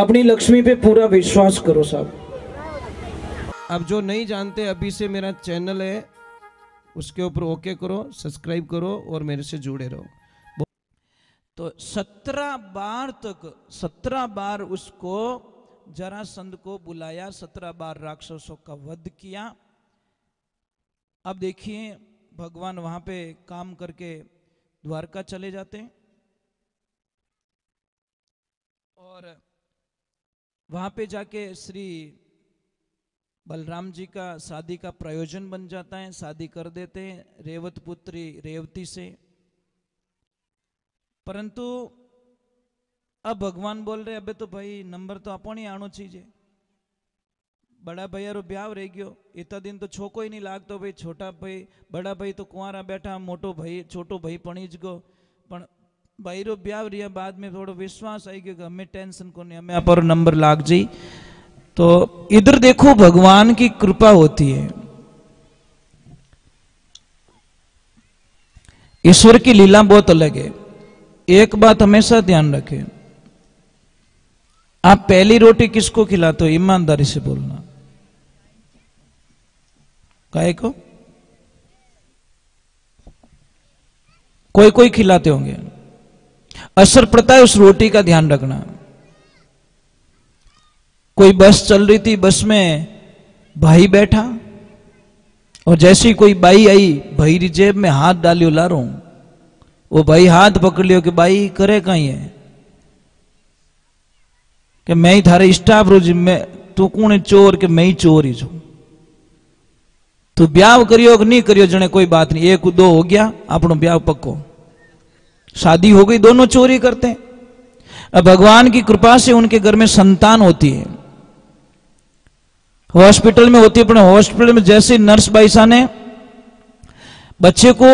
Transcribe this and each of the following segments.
अपनी लक्ष्मी पे पूरा विश्वास करो साहब। अब जो नहीं जानते, अभी से मेरा चैनल है उसके ऊपर ओके करो, सब्सक्राइब करो और मेरे से जुड़े रहो। तो 17 बार तक 17 बार उसको जरासंध को बुलाया, 17 बार राक्षसों का वध किया। अब देखिए भगवान वहां पे काम करके द्वारका चले जाते हैं और वहां पे जाके श्री बलराम जी का शादी का प्रयोजन बन जाता है, शादी कर देते हैं रेवत पुत्री रेवती से। परंतु अब भगवान बोल रहे अबे तो भाई नंबर तो अपनी आनो चाहिए, बड़ा भैया रो ब्याह रह गयो, इतना दिन तो छोको ही नहीं लागतो भाई, छोटा भाई बड़ा भाई तो कुंवारा बैठा, मोटो भाई छोटो भाई पणीज गो, पण भाई रो ब्याह रिया बाद में थोड़ा विश्वास आई गयो कि हमें टेंशन को नहीं, हमें पर नंबर लाग जी। तो इधर देखो भगवान की कृपा होती है, ईश्वर की लीला बहुत अलग है। एक बात हमेशा ध्यान रखें, आप पहली रोटी किसको खिलाते हो? ईमानदारी से बोलना। काहे को? कोई कोई खिलाते होंगे, असर पड़ता है उस रोटी का, ध्यान रखना। कोई बस चल रही थी, बस में भाई बैठा और जैसी कोई बाई आई, भाई री जेब में हाथ डालियो लारो, वो भाई हाथ पकड़ लियो कि बाई करे कहीं है कि मैं ही थारे स्टाफ रो, में तू कौन चोर के मैं ही चोर ही छू, तू ब्याह करियो कि नहीं करियो जने कोई बात नहीं, 1-2 हो गया अपनो ब्याह पक्को, शादी हो गई, दोनों चोरी करते हैं। अब भगवान की कृपा से उनके घर में संतान होती है, हॉस्पिटल में होती है, पर हॉस्पिटल में जैसे नर्स बाईसा ने बच्चे को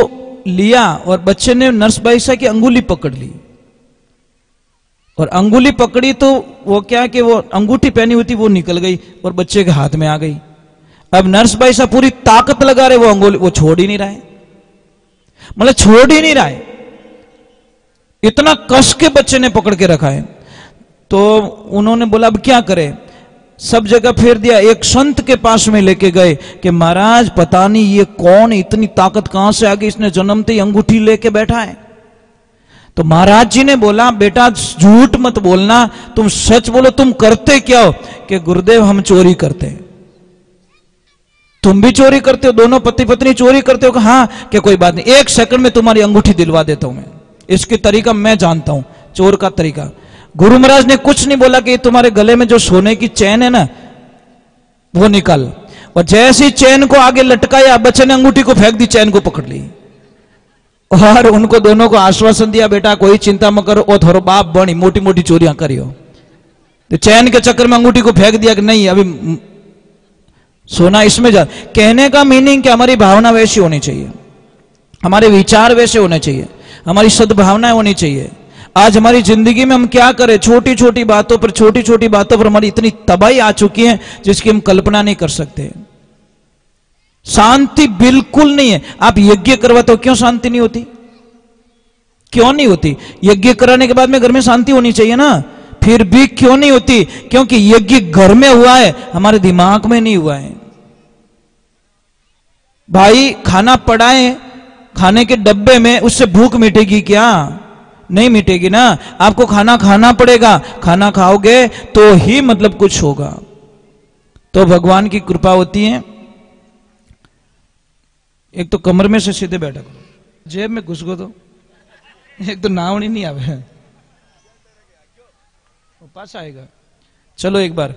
लिया और बच्चे ने नर्स बाईसा की अंगुली पकड़ ली, और अंगुली पकड़ी तो वो क्या कि वो अंगूठी पहनी हुई थी वो निकल गई और बच्चे के हाथ में आ गई। अब नर्स बाईसा पूरी ताकत लगा रहे, वो अंगुली वो छोड़ ही नहीं रहा है, मतलब छोड़ ही नहीं रहा है, इतना कस के बच्चे ने पकड़ के रखा है। तो उन्होंने बोला अब क्या करें, सब जगह फेर दिया, एक संत के पास में लेके गए कि महाराज पता नहीं ये कौन, इतनी ताकत कहां से आ गई, इसने जन्मते ही अंगूठी लेके बैठा है। तो महाराज जी ने बोला बेटा झूठ मत बोलना, तुम सच बोलो, तुम करते क्या हो? कि गुरुदेव हम चोरी करते हैं। तुम भी चोरी करते हो, दोनों पति पत्नी चोरी करते हो? कि हाँ। कि कोई बात नहीं, 1 सेकंड में तुम्हारी अंगूठी दिलवा देता हूं मैं, इसकी तरीका मैं जानता हूं, चोर का तरीका। गुरु महाराज ने कुछ नहीं बोला कि तुम्हारे गले में जो सोने की चैन है ना वो निकाल, और जैसी चैन को आगे लटकाया बच्चे ने अंगूठी को फेंक दी, चैन को पकड़ ली और उनको दोनों को आश्वासन दिया बेटा कोई चिंता मत करो, और थोड़ा बाप बनी मोटी मोटी चोरियां करियो। तो चैन के चक्कर में अंगूठी को फेंक दिया कि नहीं अभी सोना इसमें जा। कहने का मीनिंग कि हमारी भावना वैसी होनी चाहिए, हमारे विचार वैसे होने चाहिए, हमारी सद्भावनाएं होनी चाहिए। आज हमारी जिंदगी में हम क्या करें, छोटी छोटी बातों पर हमारी इतनी तबाही आ चुकी है जिसकी हम कल्पना नहीं कर सकते। शांति बिल्कुल नहीं है। आप यज्ञ करवाते हो, क्यों शांति नहीं होती? क्यों नहीं होती? यज्ञ कराने के बाद में घर में शांति होनी चाहिए ना, फिर भी क्यों नहीं होती? क्योंकि यज्ञ घर में हुआ है, हमारे दिमाग में नहीं हुआ है। भाई खाना पड़ाए, खाने के डब्बे में, उससे भूख मिटेगी क्या? नहीं मिटेगी ना। आपको खाना खाना पड़ेगा, खाना खाओगे तो ही मतलब कुछ होगा। तो भगवान की कृपा होती है। एक तो कमर में से सीधे बैठा करो, जेब में घुस गो तो एक तो नावनी नहीं आवे, वो पास आएगा। चलो एक बार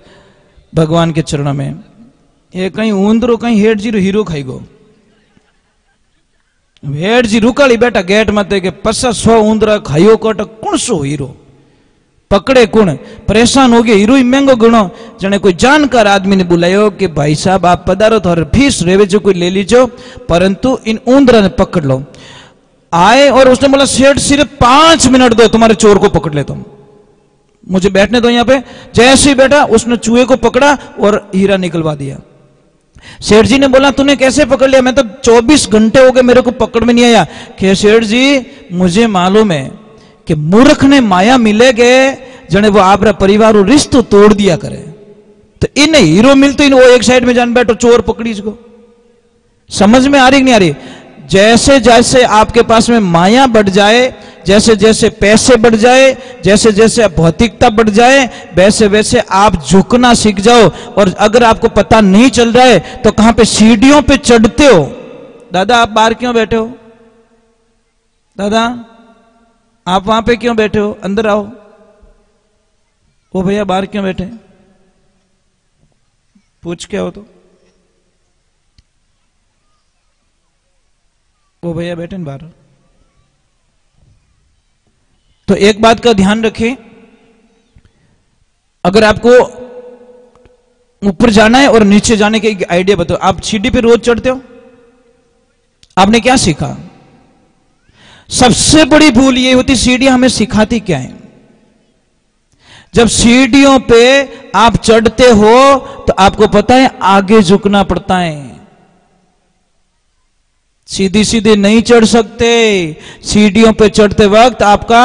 भगवान के चरणों में, ये कहीं ऊंदरो कहीं हेड जी हीरो खाई गो, हेड जी रुकाली बैठा गेट मत के 50-100 ऊंदरा खाइयो कट, कौन सो हीरो पकड़े कौन? परेशान हो गए, हीरो ही महंगो गणो। जने कोई जानकार आदमी ने बुलायो कि भाई साहब आप पधारो, तो फीस रेवे जो कोई ले लीजो, परंतु इन ऊंदरा ने पकड़ लो। आए और उसने बोला सेठ सिर्फ 5 मिनट दो, तुम्हारे चोर को पकड़ ले, तुम मुझे बैठने दो यहाँ पे। जैसे ही बैठा उसने चूहे को पकड़ा और हीरा निकलवा दिया। सेठ जी ने बोला तूने कैसे पकड़ लिया? मैं तो 24 घंटे हो गए मेरे को पकड़ में नहीं आया। कि सेठ जी मुझे मालूम है कि मूर्ख ने माया मिलेगे जने वो आपरा परिवार रिश्तो तोड़ दिया करे। तो इन हीरो मिलते इन वो एक साइड में जान बैठो चोर पकड़ी इसको। समझ में आ रही नहीं आ रही? जैसे जैसे आपके पास में माया बढ़ जाए, जैसे जैसे पैसे बढ़ जाए, जैसे जैसे भौतिकता बढ़ जाए, वैसे वैसे आप झुकना सीख जाओ। और अगर आपको पता नहीं चल रहा है तो कहां पे सीढ़ियों पे चढ़ते हो। दादा आप बाहर क्यों बैठे हो? दादा आप वहां पे क्यों बैठे हो? अंदर आओ। वो भैया बाहर क्यों बैठे? पूछ के आओ। तो वो भैया बैठे न बाहर। तो एक बात का ध्यान रखें, अगर आपको ऊपर जाना है और नीचे जाने के एक आइडिया बताओ। आप सीढ़ी पे रोज चढ़ते हो, आपने क्या सीखा? सबसे बड़ी भूल ये होती, सीढ़ियां हमें सिखाती क्या है? जब सीढ़ियों पे आप चढ़ते हो तो आपको पता है आगे झुकना पड़ता है। सीधी सीधी नहीं चढ़ सकते। सीढ़ियों पे चढ़ते वक्त आपका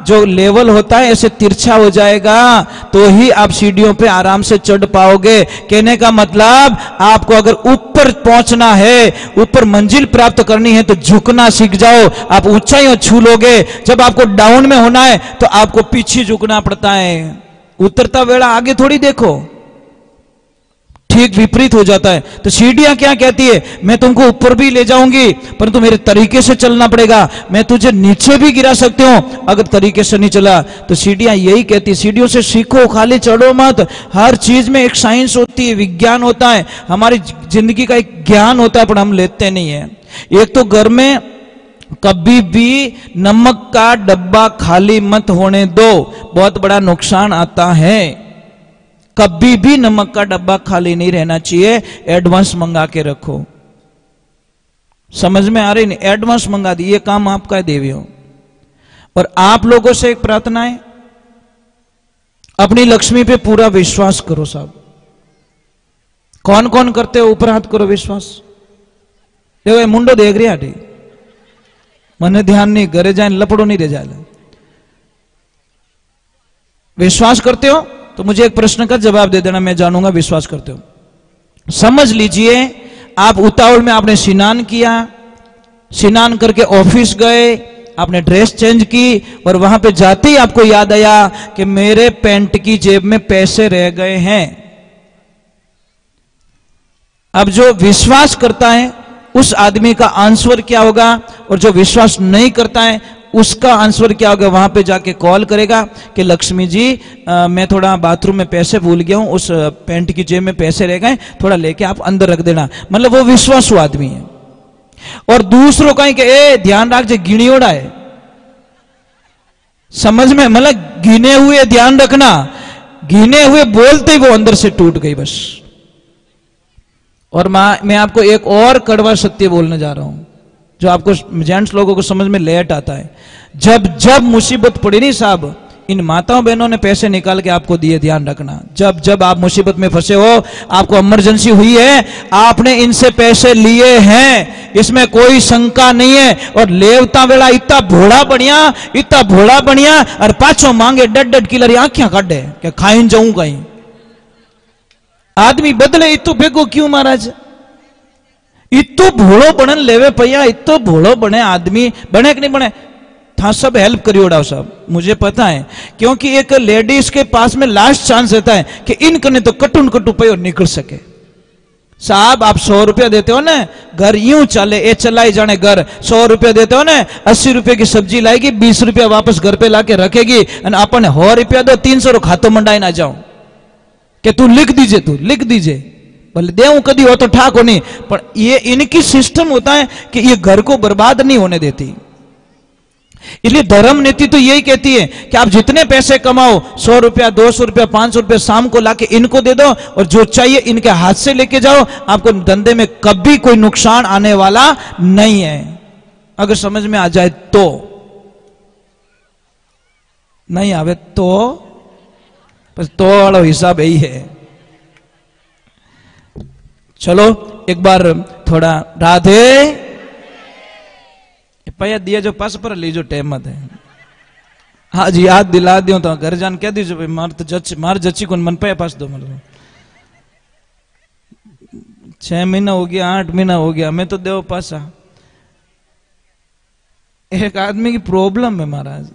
जो लेवल होता है ऐसे तिरछा हो जाएगा, तो ही आप सीढ़ियों पे आराम से चढ़ पाओगे। कहने का मतलब आपको अगर ऊपर पहुंचना है, ऊपर मंजिल प्राप्त करनी है तो झुकना सीख जाओ। आप ऊंचाइयों छू लोगे। जब आपको डाउन में होना है तो आपको पीछे झुकना पड़ता है। उतरता वेला आगे थोड़ी देखो, ठीक विपरीत हो जाता है। तो सीढ़ियां क्या कहती है? मैं तुमको ऊपर भी ले जाऊंगी परंतु मेरे तरीके से चलना पड़ेगा। मैं तुझे नीचे भी गिरा सकती हूं अगर तरीके से नहीं चला। तो सीढ़ियां यही कहती है, सीढ़ियों से सीखो, खाली चढ़ो मत। हर चीज में एक साइंस होती है, विज्ञान होता है, हमारी जिंदगी का एक ज्ञान होता है, पर हम लेते नहीं है। एक तो घर में कभी भी नमक का डब्बा खाली मत होने दो, बहुत बड़ा नुकसान आता है। कभी भी नमक का डब्बा खाली नहीं रहना चाहिए। एडवांस मंगा के रखो। समझ में आ रही नहीं? एडवांस मंगा दी, ये काम आपका है देवियों। और आप लोगों से एक प्रार्थना है, अपनी लक्ष्मी पे पूरा विश्वास करो साहब। कौन कौन करते हो? ऊपर हाथ करो विश्वास। देखो ये मुंडो देख रही है, मने ध्यान नहीं, घरे जाए लपड़ो नहीं रह जाए। विश्वास करते हो तो मुझे एक प्रश्न का जवाब दे देना, मैं जानूंगा विश्वास करते हो। समझ लीजिए आप उतावल में आपने स्नान किया, स्नान करके ऑफिस गए, आपने ड्रेस चेंज की और वहां पे जाते ही आपको याद आया कि मेरे पैंट की जेब में पैसे रह गए हैं। अब जो विश्वास करता है उस आदमी का आंसर क्या होगा, और जो विश्वास नहीं करता है उसका आंसर क्या होगा? वहां पे जाके कॉल करेगा कि लक्ष्मी जी मैं थोड़ा बाथरूम में पैसे भूल गया हूं, उस पैंट की जेब में पैसे रह गए, थोड़ा लेके आप अंदर रख देना। मतलब वो विश्वासु आदमी है। और दूसरों का ए ध्यान रख जे गिणियोड़ा है। समझ में? मतलब गिने हुए ध्यान रखना, गिने हुए बोलते ही वो अंदर से टूट गई बस। और मैं आपको एक और कड़वा सत्य बोलने जा रहा हूं जो आपको जेंट्स लोगों को समझ में लेट आता है। जब जब मुसीबत पड़ी नहीं साहब, इन माताओं बहनों ने पैसे निकाल के आपको दिए, ध्यान रखना। जब जब आप मुसीबत में फंसे हो, आपको इमरजेंसी हुई है, आपने इनसे पैसे लिए हैं, इसमें कोई शंका नहीं है। और लेवता वेला इतना भोड़ा बढ़िया और पाछो मांगे 1.5 किलो आंखियां काटे कि खाइन जाऊं कहीं। आदमी बदले इतो भेगो क्यों महाराज? इतो भोड़ो बनन लेवे पैया, इतो भोड़ो बने आदमी बने कि नहीं बने? था सब हेल्प करियोड़ा साहब, मुझे पता है। क्योंकि एक लेडीज के पास में लास्ट चांस रहता है कि इनकने तो कटुन कटु पे निकल सके। साहब आप 100 रुपया देते हो ना, घर यूं चले, ए चलाई जाने घर। 100 रुपया देते हो ना, 80 रुपये की सब्जी लाएगी, 20 रुपया वापस घर पे लाके रखेगी, और अपन 100 रुपया दो 300 रो खातो मंडाई ना जाओ कि तू लिख दीजिए भले देऊं कदी हो तो ठाक हो नहीं। पर ये इनकी सिस्टम होता है कि ये घर को बर्बाद नहीं होने देती। इसलिए धर्म नीति तो यही कहती है कि आप जितने पैसे कमाओ, 100 रुपया 200 रुपया 500 रुपया शाम को लाके इनको दे दो, और जो चाहिए इनके हाथ से लेके जाओ। आपको धंधे में कभी कोई नुकसान आने वाला नहीं है, अगर समझ में आ जाए तो। नहीं आवे तो बस तो वाला हिसाब यही है। चलो एक बार थोड़ा राधे पैया दिया जो पास पर लीजो टाइम मत है। आज याद दिला दियो तो घर जान कह दीजिए भाई मार जची को मन पे पास दो मतलब 6 महीना हो गया 8 महीना हो गया मैं तो देव पासा। एक आदमी की प्रॉब्लम है महाराज,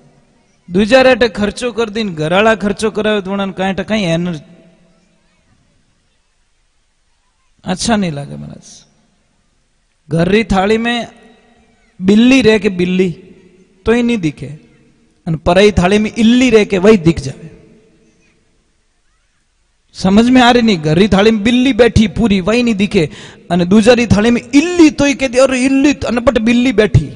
दूजा रेटे खर्चो कर दी घराड़ा खर्चो करावे तो कहीं कहीं एनर्जी अच्छा नहीं लगे महाराज। घर री थाली में बिल्ली रह के बिल्ली तो ही नहीं दिखे, पराई थाली में इल्ली रह के वही दिख जाए। समझ में आ रही नहीं, घर री थाली में बिल्ली बैठी पूरी वही नहीं दिखे, दूसरी थाली में इल्ली तो ही कहती और इल्ली बट बिल्ली बैठी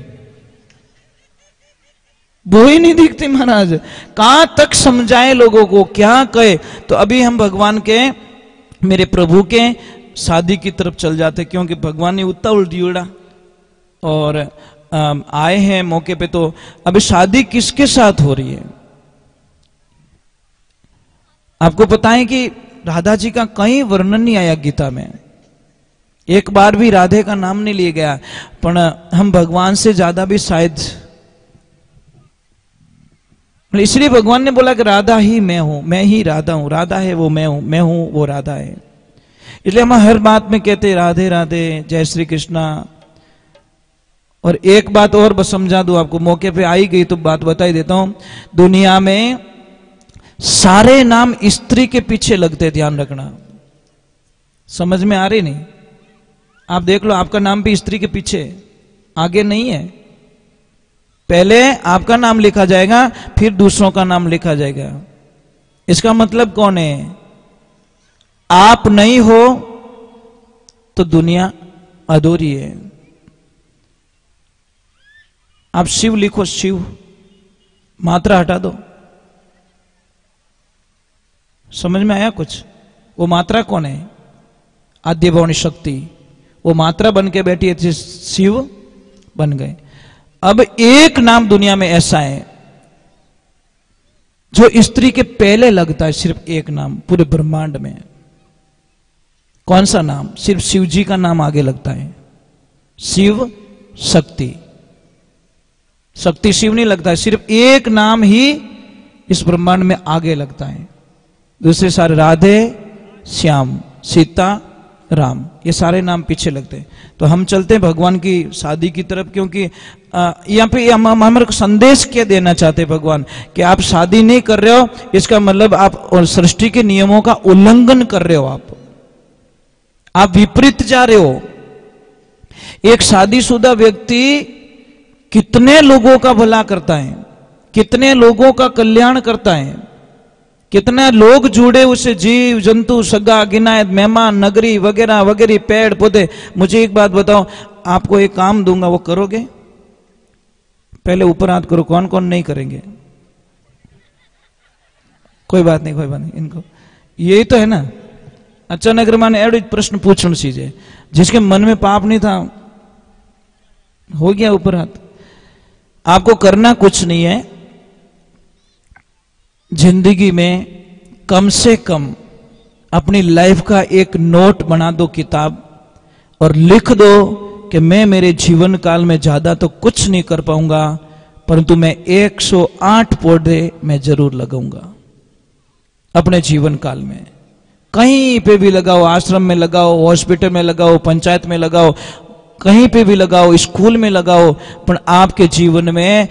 वो ही नहीं दिखती महाराज। कहां तक समझाए लोगों को, क्या कहे। तो अभी हम भगवान के मेरे प्रभु के शादी की तरफ चल जाते, क्योंकि भगवान ने उतना उल्टा और आए हैं मौके पे। तो अभी शादी किसके साथ हो रही है? आपको पता है कि राधा जी का कहीं वर्णन नहीं आया गीता में, एक बार भी राधे का नाम नहीं लिया गया। पर हम भगवान से ज्यादा भी शायद, इसलिए भगवान ने बोला कि राधा ही मैं हूं, मैं ही राधा हूं, राधा है वो मैं हूं वो राधा है। इसलिए हम हर बात में कहते राधे राधे जय श्री कृष्णा। और एक बात और बस समझा दूं आपको, मौके पे आई गई तो बात बता ही देता हूं। दुनिया में सारे नाम स्त्री के पीछे लगते, ध्यान रखना। समझ में आ रही नहीं? आप देख लो, आपका नाम भी स्त्री के पीछे, आगे नहीं है। पहले आपका नाम लिखा जाएगा फिर दूसरों का नाम लिखा जाएगा। इसका मतलब कौन है? आप नहीं हो तो दुनिया अधूरी है। आप शिव लिखो, शिव मात्रा हटा दो। समझ में आया कुछ? वो मात्रा कौन है? आद्य भवानी शक्ति, वो मात्रा बन के बैठी है, शिव बन गए। अब एक नाम दुनिया में ऐसा है जो स्त्री के पहले लगता है, सिर्फ एक नाम पूरे ब्रह्मांड में। कौन सा नाम? सिर्फ शिव जी का नाम आगे लगता है, शिव शक्ति। शक्ति शिव नहीं लगता है, सिर्फ एक नाम ही इस ब्रह्मांड में आगे लगता है। दूसरे सारे राधे श्याम सीता राम, ये सारे नाम पीछे लगते हैं। तो हम चलते हैं भगवान की शादी की तरफ, क्योंकि यहाँ पे हम हमारे को संदेश क्या देना चाहते हैं भगवान कि आप शादी नहीं कर रहे हो, इसका मतलब आप सृष्टि के नियमों का उल्लंघन कर रहे हो, आप विपरीत जा रहे हो। एक शादीशुदा व्यक्ति कितने लोगों का भला करता है, कितने लोगों का कल्याण करता है, कितने लोग जुड़े उसे, जीव जंतु सगा गिनायत मेहमान नगरी वगैरह वगैरह पेड़ पौधे। मुझे एक बात बताओ, आपको एक काम दूंगा वो करोगे? पहले ऊपर हाथ करो, कौन कौन नहीं करेंगे? कोई बात नहीं, कोई बात नहीं, इनको यही तो है ना। अचानक माने एड प्रश्न पूछना चीजें, जिसके मन में पाप नहीं था हो गया ऊपर हाथ। आपको करना कुछ नहीं है, जिंदगी में कम से कम अपनी लाइफ का एक नोट बना दो, किताब, और लिख दो कि मैं मेरे जीवन काल में ज्यादा तो कुछ नहीं कर पाऊंगा, परंतु मैं 108 पौधे मैं जरूर लगाऊंगा अपने जीवन काल में। कहीं पे भी लगाओ, आश्रम में लगाओ, हॉस्पिटल में लगाओ, पंचायत में लगाओ, कहीं पे भी लगाओ, स्कूल में लगाओ, पर आपके जीवन में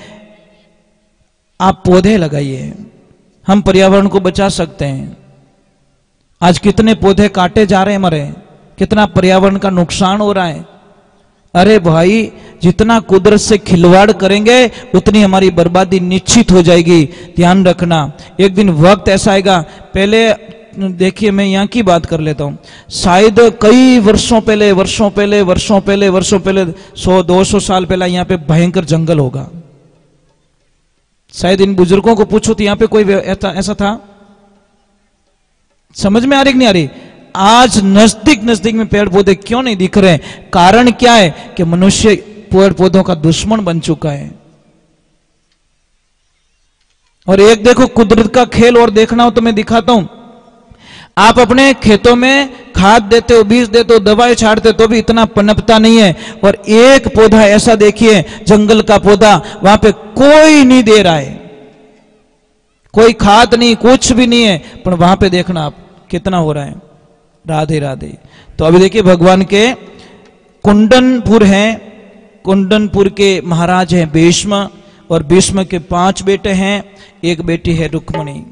आप पौधे लगाइए। हम पर्यावरण को बचा सकते हैं। आज कितने पौधे काटे जा रहे हैं हमारे, कितना पर्यावरण का नुकसान हो रहा है। अरे भाई, जितना कुदरत से खिलवाड़ करेंगे उतनी हमारी बर्बादी निश्चित हो जाएगी। ध्यान रखना, एक दिन वक्त ऐसा आएगा। पहले देखिए, मैं यहाँ की बात कर लेता हूँ। शायद कई वर्षों पहले 100-200 साल पहले यहाँ पे भयंकर जंगल होगा। शायद इन बुजुर्गों को पूछो तो यहाँ पे कोई ऐसा था? समझ में आ रही कि नहीं आ रही? आज नजदीक में पेड़ पौधे क्यों नहीं दिख रहे? कारण क्या है कि मनुष्य पेड़ पौधों का दुश्मन बन चुका है। और एक देखो कुदरत का खेल और देखना हो तो मैं दिखाता हूं। आप अपने खेतों में खाद देते हो, बीज देते हो, दवाई छाड़ते हो, तो भी इतना पनपता नहीं है। और एक पौधा ऐसा देखिए, जंगल का पौधा, वहां पे कोई नहीं दे रहा है। कोई खाद नहीं, कुछ भी नहीं है, पर वहां पे देखना आप कितना हो रहा है। राधे राधे। तो अभी देखिए भगवान के कुंडनपुर हैं, कुंडनपुर के महाराज हैं भीष्म, और भीष्म के 5 बेटे हैं, एक बेटी है रुक्मणी।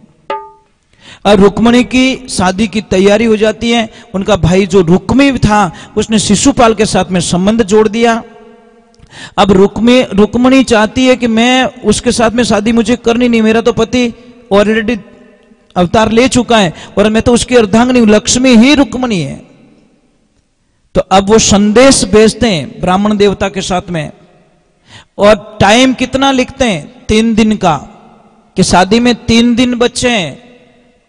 और रुक्मणी की शादी की तैयारी हो जाती है। उनका भाई जो रुक्मी था उसने शिशुपाल के साथ में संबंध जोड़ दिया। अब रुक्मणी चाहती है कि मैं उसके साथ में शादी मुझे करनी नहीं, मेरा तो पति ऑलरेडी अवतार ले चुका है और मैं तो उसकी अर्धांगिनी, लक्ष्मी ही रुक्मणी है। तो अब वो संदेश भेजते हैं ब्राह्मण देवता के साथ में, और टाइम कितना लिखते हैं 3 दिन का, कि शादी में 3 दिन बचे हैं।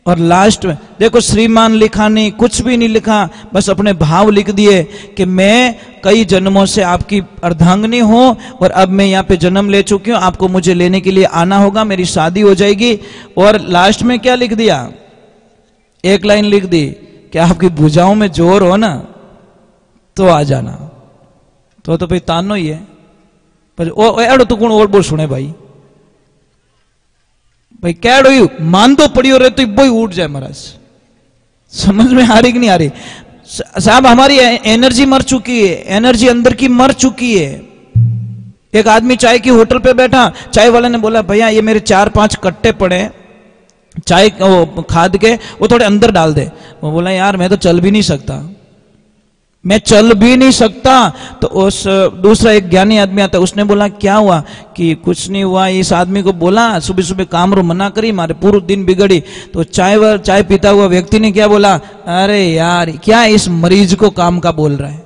और लास्ट में देखो श्रीमान लिखा नहीं, कुछ भी नहीं लिखा, बस अपने भाव लिख दिए कि मैं कई जन्मों से आपकी अर्धांगिनी हूं और अब मैं यहाँ पे जन्म ले चुकी हूं, आपको मुझे लेने के लिए आना होगा, मेरी शादी हो जाएगी। और लास्ट में क्या लिख दिया, एक लाइन लिख दी कि आपकी भुजाओं में जोर हो ना तो आ जाना। तो भाई तानो ही है, पर एड़ो तो कौन और बोल सुने भाई, भाई क्या रही मान दो पड़ी हो रहे तो वो उठ जाए महाराज। समझ में आ रही कि नहीं आ रही साहब? हमारी एनर्जी मर चुकी है, एनर्जी अंदर की मर चुकी है। एक आदमी चाय की होटल पे बैठा, चाय वाले ने बोला भैया ये मेरे 4-5 कट्टे पड़े चाय खाद के, वो थोड़े अंदर डाल दे। वो बोला यार मैं तो चल भी नहीं सकता, मैं चल भी नहीं सकता। तो उस दूसरा एक ज्ञानी आदमी आता, उसने बोला क्या हुआ? कि कुछ नहीं हुआ, इस आदमी को बोला सुबह सुबह काम रो मना करी, मारे पूरा दिन बिगड़ी। तो चाय पीता हुआ व्यक्ति ने क्या बोला, अरे यार क्या इस मरीज को काम का बोल रहा है।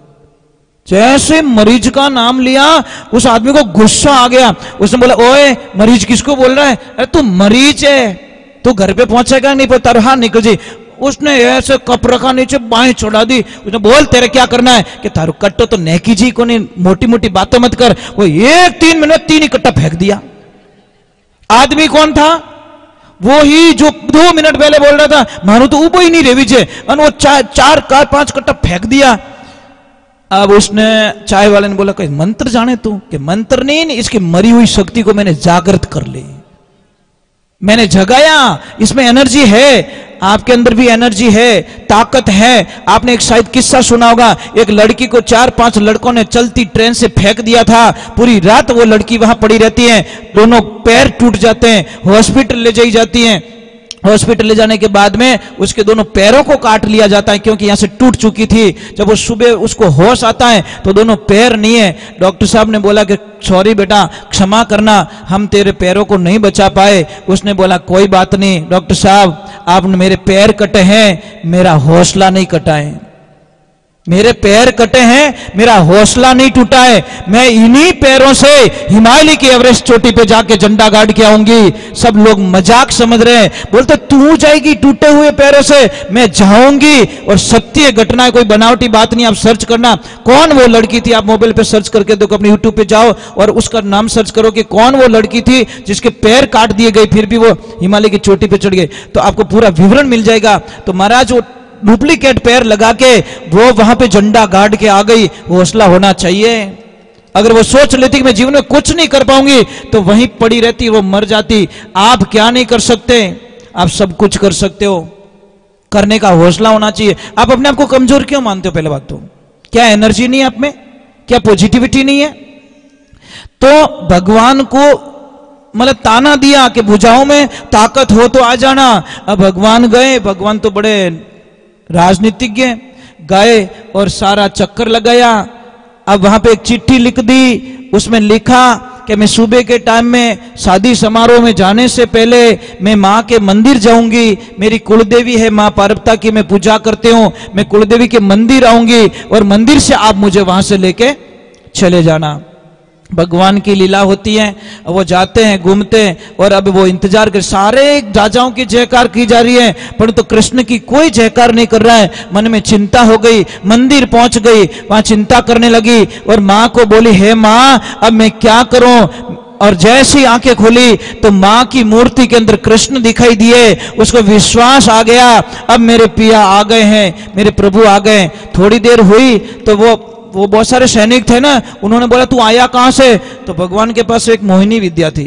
जैसे मरीज का नाम लिया उस आदमी को गुस्सा आ गया। उसने बोला ओए मरीज किसको बोल रहा है? अरे तू मरीज है, तू घर पे पहुंचेगा नहीं पता, हाँ निकल जी। उसने ऐसे कप रखा नीचे, बाएं चढ़ा दी। उसने बोल तेरे क्या करना है? कि थारू कट्टो तो नेकी जी को नहीं, मोटी मोटी बातें मत कर। वो 3 मिनट 3 ही कट्टा फेंक दिया। आदमी कौन था? वो ही जो 2 मिनट पहले बोल रहा था मानो तो उबो ही नहीं रेवी जे, और वो 4-5 कट्टा फेंक दिया। अब उसने चाय वाले ने बोला कोई मंत्र जाने तू? कि मंत्र नहीं, इसकी मरी हुई शक्ति को मैंने जागृत कर ली, मैंने जगाया। इसमें एनर्जी है, आपके अंदर भी एनर्जी है, ताकत है। आपने एक शायद किस्सा सुना होगा, एक लड़की को 4-5 लड़कों ने चलती ट्रेन से फेंक दिया था। पूरी रात वो लड़की वहां पड़ी रहती है, दोनों पैर टूट जाते हैं, हॉस्पिटल ले जाई जाती हैं। हॉस्पिटल ले जाने के बाद में उसके दोनों पैरों को काट लिया जाता है, क्योंकि यहां से टूट चुकी थी। जब वो सुबह उसको होश आता है तो दोनों पैर नहीं है। डॉक्टर साहब ने बोला कि सॉरी बेटा, क्षमा करना, हम तेरे पैरों को नहीं बचा पाए। उसने बोला कोई बात नहीं डॉक्टर साहब, आपने मेरे पैर कटे हैं, मेरा हौसला नहीं कटा है। मेरे पैर कटे हैं, मेरा हौसला नहीं टूटा है। मैं इन्हीं पैरों से हिमालय की एवरेस्ट चोटी पे जाके झंडा गाड़ के आऊंगी। सब लोग मजाक समझ रहे हैं, बोलते तू जाएगी टूटे हुए पैरों से, मैं जाऊंगी। और सत्य घटना है, कोई बनावटी बात नहीं। आप सर्च करना कौन वो लड़की थी, आप मोबाइल पे सर्च करके देखो, अपने यूट्यूब पे जाओ और उसका नाम सर्च करो कि कौन वो लड़की थी जिसके पैर काट दिए गए फिर भी वो हिमालय की चोटी पे चढ़ गए, तो आपको पूरा विवरण मिल जाएगा। तो महाराज वो डुप्लीकेट पैर लगा के वो वहां पे झंडा गाड़ के आ गई। हौसला होना चाहिए। अगर वो सोच लेती कि मैं जीवन में कुछ नहीं कर पाऊंगी तो वहीं पड़ी रहती, वो मर जाती। आप क्या नहीं कर सकते? आप सब कुछ कर सकते हो। करने का हौसला होना चाहिए। आप अपने आप को कमजोर क्यों मानते हो? पहले बात तो क्या एनर्जी नहीं है आप में? क्या पॉजिटिविटी नहीं है? तो भगवान को मतलब ताना दिया कि भुजाओं में ताकत हो तो आ जाना। अब भगवान गए, भगवान तो बड़े राजनीतिज्ञ गए और सारा चक्कर लगाया। अब वहां पे एक चिट्ठी लिख दी, उसमें लिखा कि मैं सुबह के टाइम में शादी समारोह में जाने से पहले मैं माँ के मंदिर जाऊंगी। मेरी कुलदेवी है माँ पार्वती की, मैं पूजा करती हूँ। मैं कुलदेवी के मंदिर आऊंगी और मंदिर से आप मुझे वहां से लेके चले जाना। भगवान की लीला होती है, वो जाते हैं घूमते हैं और अब वो इंतजार कर, सारे राजाओं की जयकार की जा रही है परंतु तो कृष्ण की कोई जयकार नहीं कर रहा है। मन में चिंता हो गई, मंदिर पहुंच गई, वहां चिंता करने लगी और माँ को बोली हे माँ अब मैं क्या करूं? और जैसी आंखें खुली तो माँ की मूर्ति के अंदर कृष्ण दिखाई दिए। उसको विश्वास आ गया, अब मेरे पिया आ गए हैं, मेरे प्रभु आ गए। थोड़ी देर हुई तो वो बहुत सारे सैनिक थे ना, उन्होंने बोला तू आया कहां से? तो भगवान के पास एक मोहिनी विद्या थी,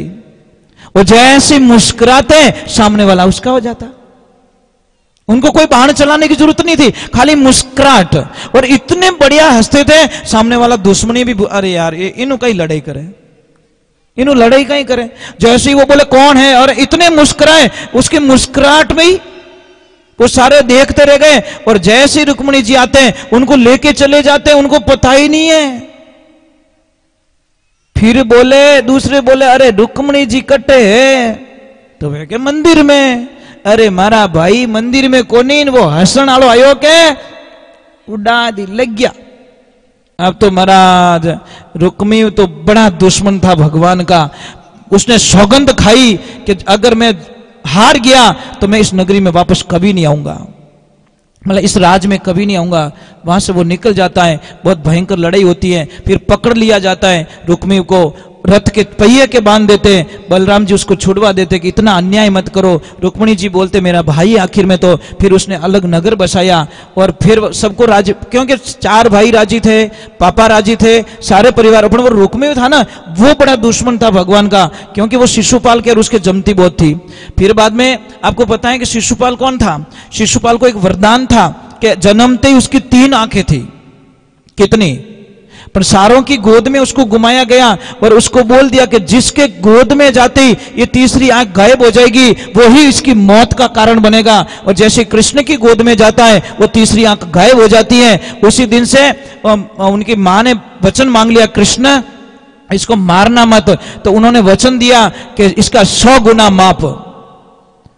वो जैसे मुस्कुराते सामने वाला उसका हो जाता। उनको कोई बहाना चलाने की जरूरत नहीं थी, खाली मुस्कुराहट, और इतने बढ़िया हंसते थे सामने वाला दुश्मनी भी, अरे यार ये इन्हों का ही लड़ाई करे, इन्हों लड़ाई का ही करे। जैसे ही वो बोले कौन है, और इतने मुस्कुराए, उसकी मुस्कुराहट में ही वो सारे देखते रह गए। और जैसे रुक्मिणी जी आते हैं उनको लेके चले जाते हैं, उनको पता ही नहीं है। फिर बोले, दूसरे बोले अरे रुक्मिणी जी कटे है, तो वे के मंदिर में। अरे मारा भाई मंदिर में कोनी, वो हसन आलो आयो के उड़ा दी लग गया। अब तो महाराज रुक्मी तो बड़ा दुश्मन था भगवान का, उसने सौगंध खाई कि अगर मैं हार गया तो मैं इस नगरी में वापस कभी नहीं आऊंगा, मतलब इस राज में कभी नहीं आऊंगा। वहां से वो निकल जाता है, बहुत भयंकर लड़ाई होती है, फिर पकड़ लिया जाता है रुक्मी को, रथ के पहिए के बांध देते, बलराम जी उसको छुड़वा देते कि इतना अन्याय मत करो। रुक्मिणी जी बोलते मेरा भाई आखिर में, तो फिर उसने अलग नगर बसाया और फिर सबको राजी, क्योंकि 4 भाई राजी थे, पापा राजी थे, सारे परिवार। अपन वो रुक्मिणी था ना, वो बड़ा दुश्मन था भगवान का, क्योंकि वो शिशुपाल के और उसके जमती बहुत थी। फिर बाद में आपको पता है कि शिशुपाल कौन था। शिशुपाल को एक वरदान था कि जन्मते ही उसकी 3 आंखें थी। कितनी? पर सारों की गोद में उसको घुमाया गया और उसको बोल दिया कि जिसके गोद में जाते ही ये तीसरी आंख गायब हो जाएगी, वो ही इसकी मौत का कारण बनेगा। और जैसे कृष्ण की गोद में जाता है वो तीसरी आंख गायब हो जाती है। उसी दिन से उनकी मां ने वचन मांग लिया, कृष्ण इसको मारना मत। तो उन्होंने वचन दिया कि इसका 100 गुना माप,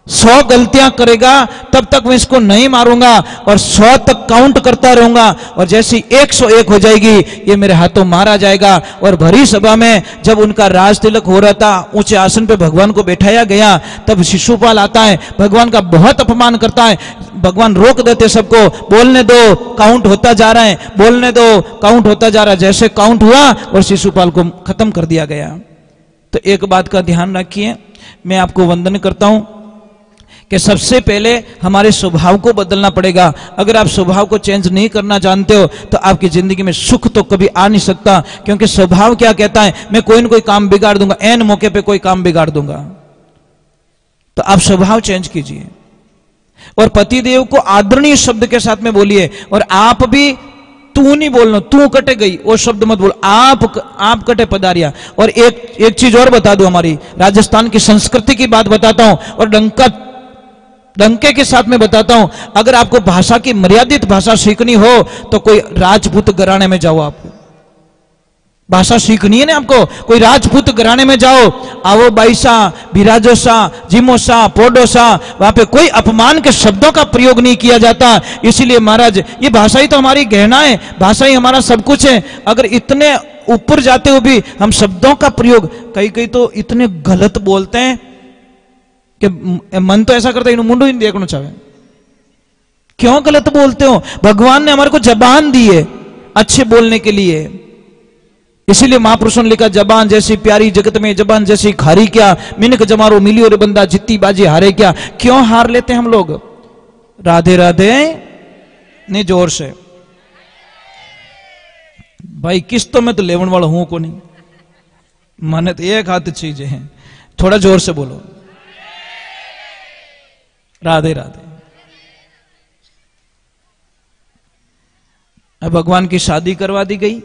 100 गलतियां करेगा तब तक मैं इसको नहीं मारूंगा और 100 तक काउंट करता रहूंगा, और जैसी 101 हो जाएगी ये मेरे हाथों मारा जाएगा। और भरी सभा में जब उनका राज तिलक हो रहा था, ऊंचे आसन पे भगवान को बैठाया गया, तब शिशुपाल आता है, भगवान का बहुत अपमान करता है। भगवान रोक देते सबको, बोलने दो काउंट होता जा रहा है, बोलने दो काउंट होता जा रहा है। जैसे काउंट हुआ और शिशुपाल को खत्म कर दिया गया। तो एक बात का ध्यान रखिए, मैं आपको वंदन करता हूं कि सबसे पहले हमारे स्वभाव को बदलना पड़ेगा। अगर आप स्वभाव को चेंज नहीं करना जानते हो तो आपकी जिंदगी में सुख तो कभी आ नहीं सकता, क्योंकि स्वभाव क्या कहता है, मैं कोई ना कोई काम बिगाड़ दूंगा, एन मौके पे कोई काम बिगाड़ दूंगा। तो आप स्वभाव चेंज कीजिए और पतिदेव को आदरणीय शब्द के साथ में बोलिए। और आप भी तू नहीं बोलना, तू कटे गई वो शब्द मत बोल, आप कटे पधारिया। और एक चीज और बता दूं, हमारी राजस्थान की संस्कृति की बात बताता हूं और डंके के साथ में बताता हूं। अगर आपको भाषा की मर्यादित भाषा सीखनी हो तो कोई राजपूत घराने में जाओ। आपको भाषा सीखनी है ना, आपको कोई राजपूत घराने में जाओ, आवो बाईसा, बिराजोसा, जिमोसा, पोडोसा, वहां पे कोई अपमान के शब्दों का प्रयोग नहीं किया जाता। इसीलिए महाराज ये भाषा ही तो हमारी गहना है, भाषा ही हमारा सब कुछ है। अगर इतने ऊपर जाते हुए भी हम शब्दों का प्रयोग, कई तो इतने गलत बोलते हैं कि मन तो ऐसा करता है मुंडू ही देखना चाहे। क्यों गलत बोलते हो? भगवान ने हमारे को जबान दी है अच्छे बोलने के लिए, इसीलिए महापुरुषों ने लिखा, जबान जैसी प्यारी जगत में जबान जैसी खारी क्या, मिनक जमारो मिली और बंदा जित्ती बाजी हारे क्या। क्यों हार लेते हैं हम लोग? राधे राधे नहीं जोर से भाई, किस्तों में तो लेवन वाला हूं को नहीं, माने तो एक हाथ चीजें हैं, थोड़ा जोर से बोलो राधे राधे। अब भगवान की शादी करवा दी गई,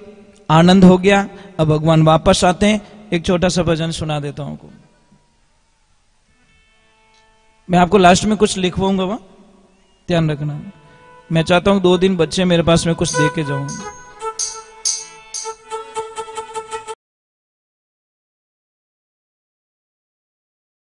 आनंद हो गया। अब भगवान वापस आते हैं। एक छोटा सा भजन सुना देता हूं को, मैं आपको लास्ट में कुछ लिखवाऊंगा, वहां ध्यान रखना। मैं चाहता हूं 2 दिन बच्चे मेरे पास में कुछ दे के जाऊं।